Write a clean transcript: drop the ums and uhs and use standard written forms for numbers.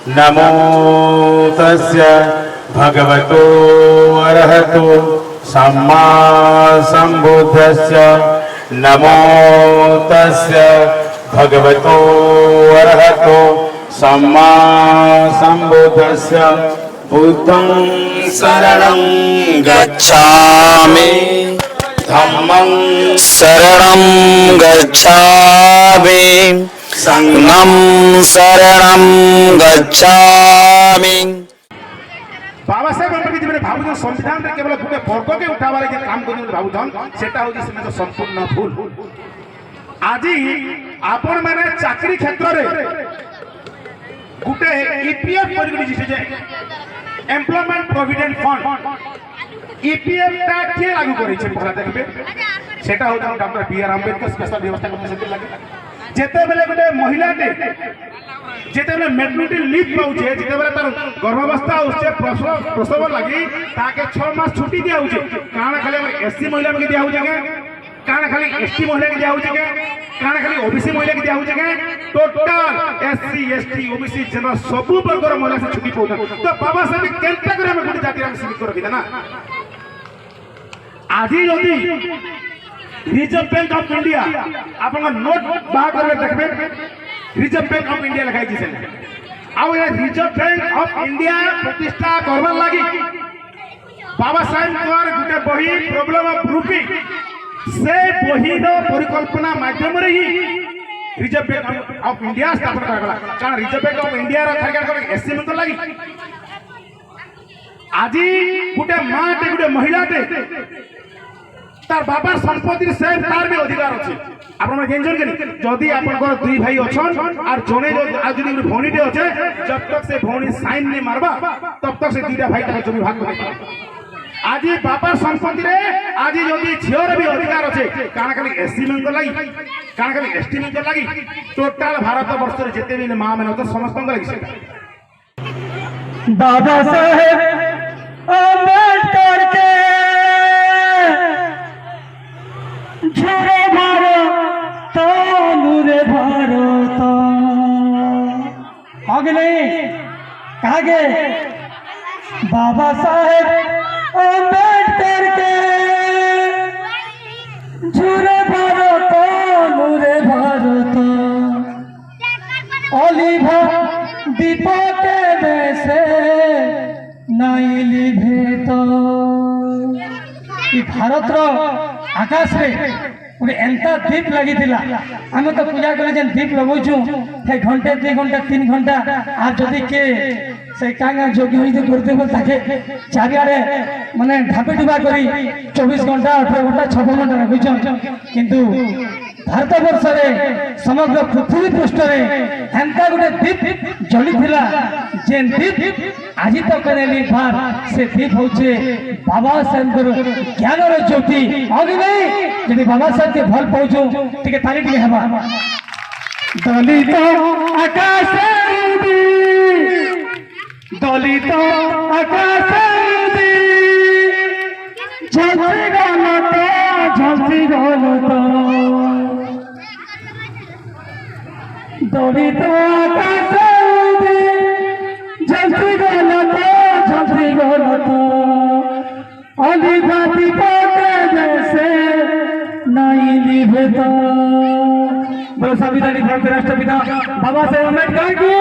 नमो तस्य भगवतो अरहतो सम्मा सम्बुद्धस्य नमो तस्य भगवतो अरहतो सम्मा सम्बुद्धस्य बुद्धं शरणं गच्छामि धम्मं शरणं गच्छामि संघं शरणं गच्छामि। बाबा साहेब आम्बेडकर जी भावुन संविधान रे केवल गोटे वर्ग के उठाबार जे काम कर भावुन सेटा होजी से संपूर्ण भूल। आज आपण माने चाकरी क्षेत्र रे गोटे ईपीएफ कर जे एम्प्लॉयमेंट प्रोविडेंट फंड ईपीएफ ता के लागू करै छै पहला देखबे सेटा हो doctor B R Ambedkar special व्यवस्था करते सेते लागे जेते बेले गोटे महिला के जेते बेले मैटरनिटी लीव पाउछे जेते बेले तार गर्भावस्था होछे प्रसव लागि ताके 6 मास छुट्टी दिया होछे काना खाली एससी महिला के दिया होछे के काना खाली एसटी महिला के दिया होछे के काना खाली ओबीसी महिला के दिया होछे के टोटल एससी एसटी ओबीसी जेना सब वर्गर महिला से छुट्टी पाउछे तो बाबा साहब केनता करे हम गुडी जाति हम सीमित कर रखी ना आज यदि रिजर्व बैंक ऑफ इंडिया आपन नोट बाहर करबे देखबे रिजर्व बैंक ऑफ इंडिया लिखाई छै आउ ये रिजर्व बैंक ऑफ इंडिया प्रतिष्ठा करबार लागि बाबा साहेब द्वारा गुटे बही प्रॉब्लम ऑफ रूपिंग से बही रो परिकल्पना माध्यम रे ही रिजर्व बैंक ऑफ इंडिया स्थापना करला कारण रिजर्व बैंक ऑफ इंडिया रो सरकार को एससी में तो लागि आज गुटे मां ते गुटे महिला ते तार बाबा संपत्ति से तार भी अधिकार अछि आपण जेंजन के जदी आपण को दुई भाई अछन और जने जो आज जदी भौणी दे अछि जब तक से भौणी साइन नहीं मारबा तब तक से दुईटा भाई तक जमी भाग करे आज बाबा संपत्ति रे आज जदी झियर भी अधिकार अछि काना खाली एससी में को लागि काना खाली एसटी में को लागि टोटल भारत वर्ष रे जते भी मां मन तो समस्त को लागि बाबा साहेब आंबेडकर के झुरे भारत नूरे भारत अगले कागे बाबा साहेब आंबेडकर के झुरे भारत नूरे भारत अलिभ दीपक देशे नाई लिभे तो भारत रो आकाश रे गोटे एंता दीप लगी आम तो पूजा करे जेन दीप लगौछु हे घंटे 2 घंटा 3 घंटा आ जदि के से कांगा जोगी होई करते बोल ताके चारियारे माने ढापे डुबा करी 24 घंटा 18 घंटा 6 घंटा रखुछ किंतु भारत वर्ष रे समग्र पृथ्वी पृष्ठ रे एंता गोटे दीप जली थिला जेन दीप आज तक नेली भार से दीप होचे बाबा साहेब ज्ञान रो ज्योति आगे नहीं जदि बाबा साहेब के भल पाउछु टिके ताली टिके हबा दलित आकाश उदी दलित आकाश उदी झलसी गलत दलित आकाश उदी झलसी गलत अलिभा दीपक जैसे नहीं लिभे तो बोलो संविधानिक भारत के राष्ट्रपिता बाबा साहेब अम्बेडकर की